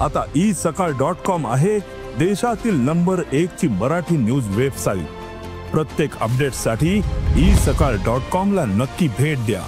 आता isakal.com आहे देशातील नंबर 1 ची मराठी न्यूज वेबसाईट। प्रत्येक अपडेटसाठी isakal.com ला नक्की भेट द्या।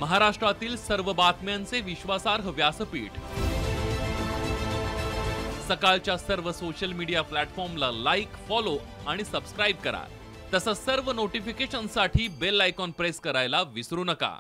महाराष्ट्रातील सर्व बातम्यांचे विश्वासार्ह व्यासपीठ सकाळच्या सर्व सोशल मीडिया प्लॅटफॉर्मला लाईक, फॉलो आणि सबस्क्राइब करा। तसंच सर्व नोटिफिकेशनसाठी बेल आयकॉन प्रेस करायला विसरू नका।